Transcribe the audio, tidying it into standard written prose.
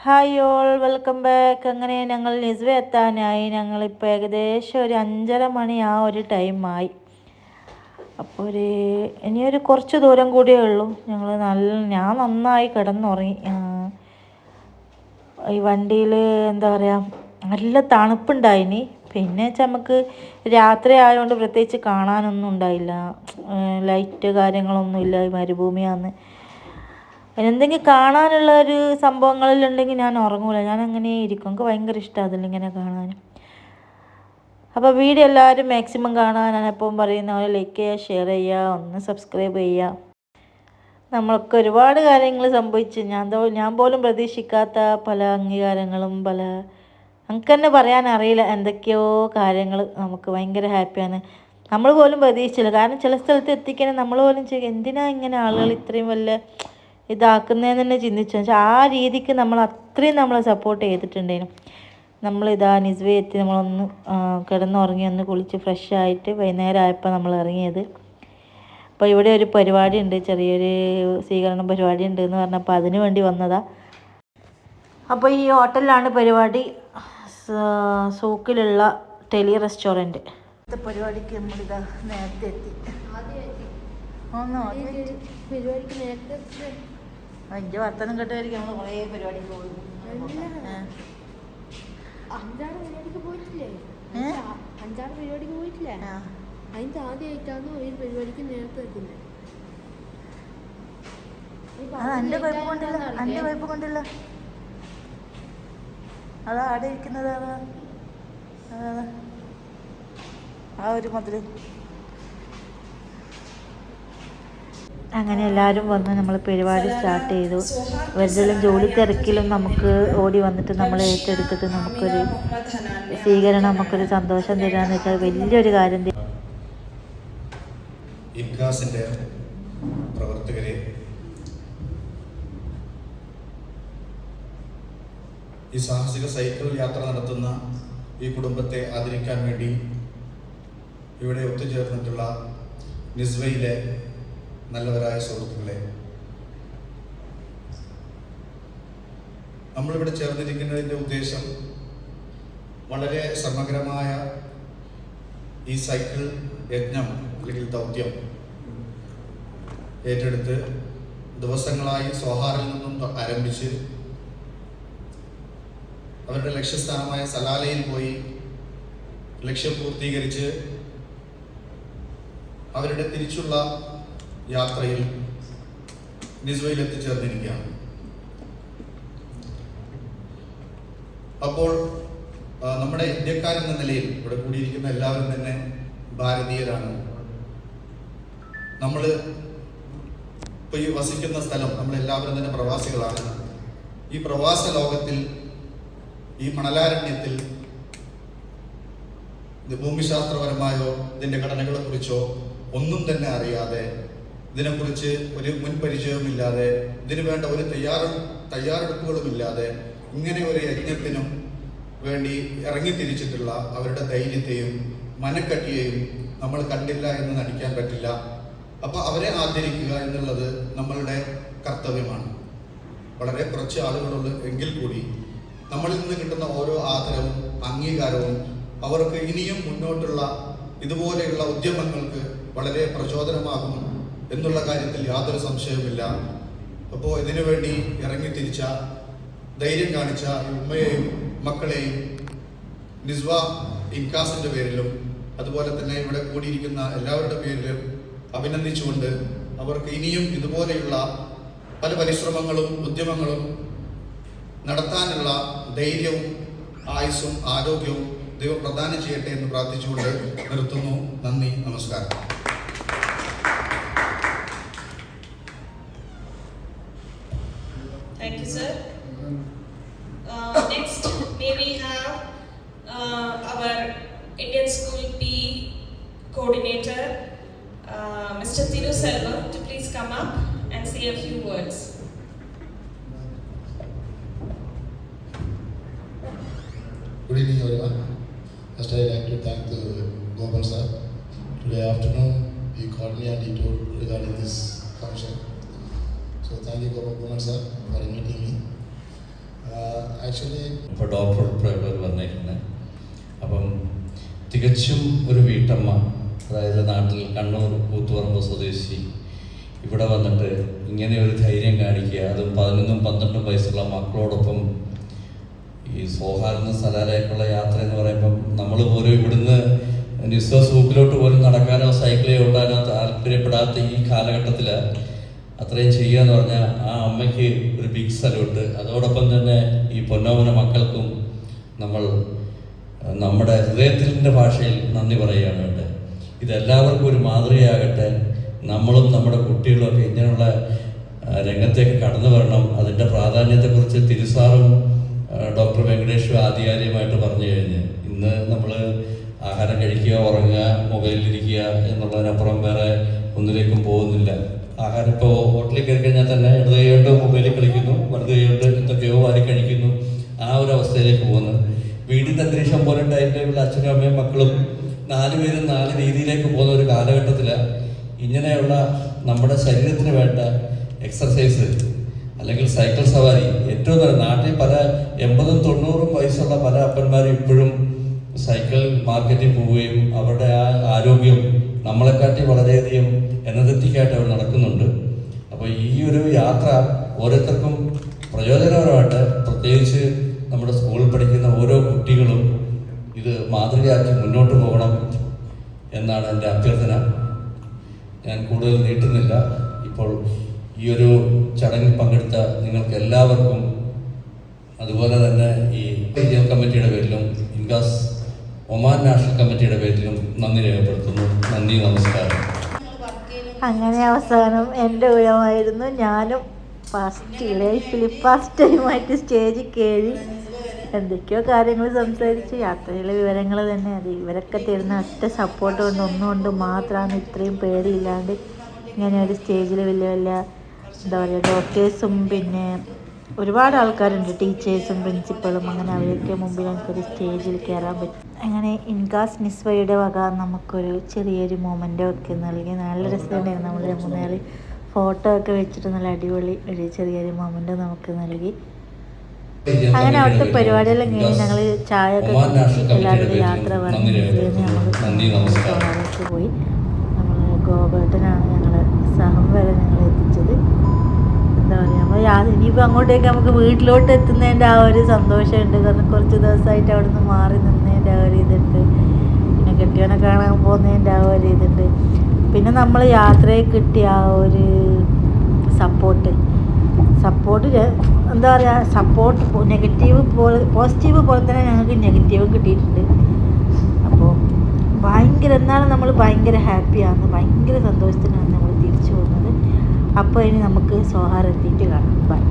Hi all, welcome back. അങ്ങനെ ഞങ്ങൾ Nizwa എത്താനായി. ഞങ്ങളിപ്പോൾ ഏകദേശം ഒരു 5:30 മണി ആ ഒരു ടൈമായി. അപ്പോൾ ഇനിയൊരു കുറച്ച് ദൂരം കൂടിയേ ഉള്ളൂ. ഞാൻ നന്നായി കിടന്നുറങ്ങി. ഈ വണ്ടിയിൽ എന്താ പറയുക, നല്ല തണുപ്പുണ്ടായിനി. പിന്നെ നമുക്ക് രാത്രി ആയതുകൊണ്ട് പ്രത്യേകിച്ച് കാണാനൊന്നും ഉണ്ടായില്ല. ലൈറ്റ് കാര്യങ്ങളൊന്നുമില്ല. ഈ മരുഭൂമിയാന്ന്. എന്തെങ്കിലും കാണാനുള്ള ഒരു സംഭവങ്ങളിലുണ്ടെങ്കിൽ ഞാൻ ഉറങ്ങൂല. ഞാൻ അങ്ങനെ ഇരിക്കും. എനിക്ക് ഭയങ്കര ഇഷ്ടമാണ് അതിലിങ്ങനെ കാണാൻ. അപ്പോൾ വീഡിയോ എല്ലാവരും മാക്സിമം കാണാൻ ഞാൻ എപ്പോഴും പറയുന്ന പോലെ ലൈക്ക് ചെയ്യുക, ഷെയർ ചെയ്യുക, ഒന്ന് സബ്സ്ക്രൈബ് ചെയ്യുക. നമ്മൾക്ക് ഒരുപാട് കാര്യങ്ങൾ സംഭവിച്ചു. ഞാൻ പോലും പ്രതീക്ഷിക്കാത്ത പല അംഗീകാരങ്ങളും നമുക്ക് തന്നെ പറയാൻ അറിയില്ല. എന്തൊക്കെയോ കാര്യങ്ങൾ നമുക്ക് ഭയങ്കര ഹാപ്പിയാണ്. നമ്മൾ പോലും പ്രതീക്ഷിച്ചില്ല. കാരണം ചില സ്ഥലത്ത് എത്തിക്കാൻ നമ്മൾ പോലും എന്തിനാ ഇങ്ങനെ ആളുകൾ ഇത്രയും വല്ല ഇതാക്കുന്നതെന്ന് തന്നെ ചിന്തിച്ചു. വെച്ചാൽ ആ രീതിക്ക് നമ്മളെ സപ്പോർട്ട് ചെയ്തിട്ടുണ്ടായിരുന്നു. നമ്മളിതാ നിസ്വ എത്തി. നമ്മളൊന്ന് കിടന്നുറങ്ങി, ഒന്ന് കുളിച്ച് ഫ്രഷ് ആയിട്ട് വൈകുന്നേരം ആയപ്പോൾ നമ്മൾ ഇറങ്ങിയത്. അപ്പോൾ ഇവിടെ ഒരു പരിപാടി ഉണ്ട്, ചെറിയൊരു സ്വീകരണം പരിപാടി ഉണ്ട് എന്ന് പറഞ്ഞപ്പോൾ അതിന് വേണ്ടി വന്നതാണ്. അപ്പോൾ ഈ ഹോട്ടലിലാണ് പരിപാടി, സൂക്കിലുള്ള ടെലി റെസ്റ്റോറൻറ്റ്. ഇന്നത്തെ പരിപാടിക്ക് നമ്മളിതാ നേരത്തെ എത്തി. പരിപാടിക്ക് നേരത്തെ അതിൻ്റെ വർത്തനം കേട്ടായിരിക്കും നമ്മൾ കുറേ പരിപാടിക്ക് പോകും. 5-6 പരിപാടിക്ക് പോയിട്ടില്ലേ? 5-6 പരിപാടിക്ക് പോയിട്ടില്ലേ? അതിൻ്റെ ആദ്യമായിട്ടാണ് ഒരു പരിപാടിക്ക് നേരത്തെ എത്തുന്നത്. എൻ്റെ കുഴപ്പം കൊണ്ടില്ല. അതാ അവിടെ ഇരിക്കുന്നത്. ആ ഒരു മുതൽ അങ്ങനെ എല്ലാവരും വന്ന് നമ്മൾ പരിപാടി സ്റ്റാർട്ട് ചെയ്തു. വെറുതെല്ലാം ജോലി തിരക്കിലും നമുക്ക് ഓടി വന്നിട്ട് നമ്മൾ ഏറ്റെടുത്തിട്ട് നമുക്കൊരു സ്വീകരണം, നമുക്കൊരു സന്തോഷം തരാന്ന് വെച്ചാൽ വലിയൊരു കാര്യം. ഇൻകാസിൻ്റെ പ്രവർത്തകരെ, ഈ സാഹസിക സൈക്കിൾ യാത്ര നടത്തുന്ന ഈ കുടുംബത്തെ ആദരിക്കാൻ വേണ്ടി ഇവിടെ ഒത്തുചേർന്നിട്ടുള്ള നിസ്വയിലെ നല്ലവരായ സുഹൃത്തുക്കളെ, നമ്മളിവിടെ ചേർന്നിരിക്കുന്നതിൻ്റെ ഉദ്ദേശം വളരെ സമഗ്രമായ ഈ സൈക്കിൾ യജ്ഞം അല്ലെങ്കിൽ ദൗത്യം ഏറ്റെടുത്ത് ദിവസങ്ങളായി സോഹാറിൽ നിന്നും ആരംഭിച്ച് അവരുടെ ലക്ഷ്യസ്ഥാനമായ സലാലയിൽ പോയി ലക്ഷ്യം പൂർത്തീകരിച്ച് അവരുടെ തിരിച്ചുള്ള യാത്രയിൽ നിസ്വയിൽ എത്തിച്ചേർന്നിരിക്കുകയാണ്. അപ്പോൾ നമ്മുടെ ഇന്ത്യക്കാരെന്ന നിലയിൽ ഇവിടെ കൂടിയിരിക്കുന്ന എല്ലാവരും തന്നെ ഭാരതീയരാണ്. നമ്മൾ ഇപ്പോൾ ഈ വസിക്കുന്ന സ്ഥലം, നമ്മളെല്ലാവരും തന്നെ പ്രവാസികളാണ്. ഈ പ്രവാസ ലോകത്തിൽ, ഈ മണലാരണ്യത്തിൽ ഭൂമിശാസ്ത്രപരമായോ ഇതിൻ്റെ ഘടനകളെ കുറിച്ചോ ഒന്നും തന്നെ അറിയാതെ, ഇതിനെക്കുറിച്ച് ഒരു മുൻപരിചയവുമില്ലാതെ, ഇതിനു വേണ്ട ഒരു തയ്യാറെടുപ്പുകളുമില്ലാതെ ഇങ്ങനെ ഒരു യജ്ഞത്തിനും വേണ്ടി ഇറങ്ങിത്തിരിച്ചിട്ടുള്ള അവരുടെ ധൈര്യത്തെയും മനക്കട്ടിയെയും നമ്മൾ കണ്ടില്ല എന്ന് നടിക്കാൻ പറ്റില്ല. അപ്പോൾ അവരെ ആദരിക്കുക എന്നുള്ളത് നമ്മളുടെ കർത്തവ്യമാണ്. വളരെ കുറച്ച് ആളുകളുള്ളൂ എങ്കിൽ കൂടി നമ്മളിൽ നിന്ന് കിട്ടുന്ന ഓരോ ആദരവും അംഗീകാരവും അവർക്ക് ഇനിയും മുന്നോട്ടുള്ള ഇതുപോലെയുള്ള ഉദ്യമങ്ങൾക്ക് വളരെ പ്രചോദനമാകും എന്നുള്ള കാര്യത്തിൽ യാതൊരു സംശയവുമില്ല. അപ്പോൾ ഇതിനുവേണ്ടി ഇറങ്ങിത്തിരിച്ച, ധൈര്യം കാണിച്ച ഉമ്മയെയും മക്കളെയും നിസ്വ ഇൻകാസിൻ്റെ പേരിലും അതുപോലെ തന്നെ ഇവിടെ കൂടിയിരിക്കുന്ന എല്ലാവരുടെ പേരിലും അഭിനന്ദിച്ചുകൊണ്ട് അവർക്ക് ഇനിയും ഇതുപോലെയുള്ള പല പരിശ്രമങ്ങളും ഉദ്യമങ്ങളും നടത്താനുള്ള ധൈര്യവും ആയുസ്സും ആരോഗ്യവും ദൈവം പ്രദാനം ചെയ്യട്ടെ എന്ന് പ്രാർത്ഥിച്ചുകൊണ്ട് നിർത്തുന്നു. നന്ദി, നമസ്കാരം. Thank you, sir. Next, may we have our Indian School P coordinator, Mr. Thiru Selvam, to please come up and say a few words. Good evening, everyone. First, I'd like to thank the Gopal sir. Today afternoon, he called me and he told regarding this function. So thank you, Gopal sir, for inviting me. Actually, ഇപ്പോൾ doctor ഉൾപ്പെടെ വന്നേക്കുന്നത്. അപ്പം തികച്ചും ഒരു വീട്ടമ്മ, അതായത് നാട്ടിൽ കണ്ണൂർ കൂത്തുപറമ്പ് സ്വദേശി, ഇവിടെ വന്നിട്ട് ഇങ്ങനെ ഒരു ധൈര്യം കാണിക്കുക, അതും 11-12 വയസ്സുള്ള മക്കളോടൊപ്പം ഈ സോഹാർന്ന സ്ഥലത്തേക്കുള്ള യാത്ര എന്ന് പറയുമ്പം നമ്മൾ പോലും ഇവിടുന്ന് നിസ്വസ് സൂക്കിലോട്ട് പോലും നടക്കാനോ സൈക്കിളിൽ ഓട്ടാനോ താല്പര്യപ്പെടാത്ത ഈ കാലഘട്ടത്തിൽ അത്രയും ചെയ്യുക എന്ന് പറഞ്ഞാൽ ആ അമ്മയ്ക്ക് ഒരു ബിഗ് സല്യൂട്ട്. അതോടൊപ്പം തന്നെ ഈ പൊന്നോമന മക്കൾക്കും നമ്മൾ നമ്മുടെ ഹൃദയത്തിൻ്റെ ഭാഷയിൽ നന്ദി പറയുകയാണ് വേണ്ടത്. ഇതെല്ലാവർക്കും ഒരു മാതൃകയാകട്ടെ. നമ്മളും നമ്മുടെ കുട്ടികളൊക്കെ ഇങ്ങനെയുള്ള രംഗത്തേക്ക് കടന്നു വരണം. അതിൻ്റെ പ്രാധാന്യത്തെക്കുറിച്ച് തിരുസാറും ഡോക്ടർ വെങ്കടേഷും ആധികാരികമായിട്ട് പറഞ്ഞു കഴിഞ്ഞ് ഇന്ന് നമ്മൾ ആഹാരം കഴിക്കുക, ഉറങ്ങുക, മൊബൈലിലിരിക്കുക എന്നുള്ളതിനപ്പുറം വേറെ ഒന്നിലേക്കും പോകുന്നില്ല. ആഹാരം ഇപ്പോൾ ഹോട്ടലിൽ കയറി കഴിഞ്ഞാൽ തന്നെ ഇടത് കൈകൊണ്ട് മൊബൈലിൽ കളിക്കുന്നു, വലത് കൈകൊണ്ട് എന്തൊക്കെയോ വാരി കഴിക്കുന്നു, ആ ഒരു അവസ്ഥയിലേക്ക് പോകുന്നു. വീടിൻ്റെ അന്തരീക്ഷം പോലെ ടൈം ടേബിൾ അച്ഛനും അമ്മയും മക്കളും 4 പേരും 4 രീതിയിലേക്ക് പോകുന്ന ഒരു കാലഘട്ടത്തിൽ ഇങ്ങനെയുള്ള നമ്മുടെ ശരീരത്തിന് വേണ്ട എക്സർസൈസ് അല്ലെങ്കിൽ സൈക്കിൾ സവാരി ഏറ്റവും നല്ല നാട്ടിൽ പല 80-90 വയസ്സുള്ള പല അപ്പന്മാരും ഇപ്പോഴും സൈക്കിൾ മാർക്കറ്റിൽ പോവുകയും അവരുടെ ആ ആരോഗ്യം നമ്മളെക്കാട്ടി വളരെയധികം എനർജറ്റിക്കായിട്ട് അവർ നടക്കുന്നുണ്ട്. അപ്പോൾ ഈ ഒരു യാത്ര ഓരോരുത്തർക്കും പ്രയോജനകരമായിട്ട്, പ്രത്യേകിച്ച് നമ്മുടെ സ്കൂളിൽ പഠിക്കുന്ന ഓരോ കുട്ടികളും ഇത് മാതൃകയാക്കി മുന്നോട്ട് പോകണം എന്നാണ് എൻ്റെ അഭ്യർത്ഥന. ഞാൻ കൂടുതൽ നീട്ടുന്നില്ല. ഇപ്പോൾ ഈ ഒരു ചടങ്ങിൽ പങ്കെടുത്ത നിങ്ങൾക്ക് എല്ലാവർക്കും, അതുപോലെ തന്നെ ഈ റീജിയണൽ കമ്മിറ്റിയുടെ പേരിലും ഇൻഗാസ് ഒമാൻ നാഷണൽ കമ്മിറ്റിയുടെ പേരിലും നന്ദി രേഖപ്പെടുത്തുന്നു. നന്ദി, നമസ്കാരം. അങ്ങനെ അവസാനം എൻ്റെ ഊഴമായിരുന്നു. ഞാനും ലൈഫിൽ ഫസ്റ്റ് ടൈമായിട്ട് സ്റ്റേജിൽ കയറി എന്തൊക്കെയോ കാര്യങ്ങൾ സംസാരിച്ച് യാത്രയിലെ വിവരങ്ങൾ തന്നെ. അത് ഇവരൊക്കെ തരുന്ന ഒറ്റ സപ്പോർട്ട് കൊണ്ട് ഒന്നുകൊണ്ട് മാത്രമാണ് ഇത്രയും പേടിയില്ലാണ്ട് ഇങ്ങനെ ഒരു സ്റ്റേജിൽ വലിയ വലിയ എന്താ പറയുക ഡോക്ടേഴ്സും പിന്നെ ഒരുപാട് ആൾക്കാരുണ്ട്, ടീച്ചേഴ്സും പ്രിൻസിപ്പളും, അങ്ങനെ അവരൊക്കെ മുമ്പിൽ നമുക്കൊരു സ്റ്റേജിൽ കയറാൻ പറ്റും. അങ്ങനെ ഇൻഗാസ് നിസ്വയുടെ വക നമുക്കൊരു ചെറിയൊരു മൊമെൻ്റ് ഒക്കെ നൽകി. നല്ല രസമുണ്ടായിരുന്നു. നമ്മൾ 3 ഫോട്ടോ ഒക്കെ വെച്ചിട്ട് നല്ല അടിപൊളി ഒരു ചെറിയൊരു മൊമെൻ്റ് നമുക്ക് നൽകി. അങ്ങനെ അവിടുത്തെ പരിപാടിയെല്ലാം കഴിഞ്ഞ് ഞങ്ങൾ ചായ ഒക്കെ എല്ലാവരും യാത്ര പറഞ്ഞ് നമ്മൾ പോയി. നമ്മൾ ഗോപേട്ടനാണ് ഞങ്ങളെ സഹം വരെ ഞങ്ങൾ എത്തിച്ചത്. എന്താ പറയുക, നമ്മൾ ഇനിയിപ്പോൾ അങ്ങോട്ടേക്ക് നമുക്ക് വീട്ടിലോട്ട് എത്തുന്നതിൻ്റെ ആ ഒരു സന്തോഷമുണ്ട്. കാരണം കുറച്ച് ദിവസമായിട്ട് അവിടെ നിന്ന് മാറി നിന്നതിൻ്റെ ആ ഒരു ഇതുണ്ട്. പിന്നെ കെട്ടിയവനെ കാണാൻ പോകുന്നതിൻ്റെ ആ ഒരു ഇതുണ്ട്. പിന്നെ നമ്മൾ യാത്രയിൽ കിട്ടിയ ആ ഒരു സപ്പോർട്ട് എന്താ പറയുക, സപ്പോർട്ട് നെഗറ്റീവ് പോലെ പോസിറ്റീവ് പോലെ തന്നെ ഞങ്ങൾക്ക് നെഗറ്റീവും കിട്ടിയിട്ടുണ്ട്. അപ്പോൾ എന്നാലും നമ്മൾ ഭയങ്കര ഹാപ്പിയാണ്, ഭയങ്കര സന്തോഷത്തിനാണ് നമ്മൾ തിരിച്ചു പോകുന്നത്. അപ്പോൾ ഇനി നമുക്ക് സോഹാർ എത്തിയിട്ട് കാണാം. ബൈ.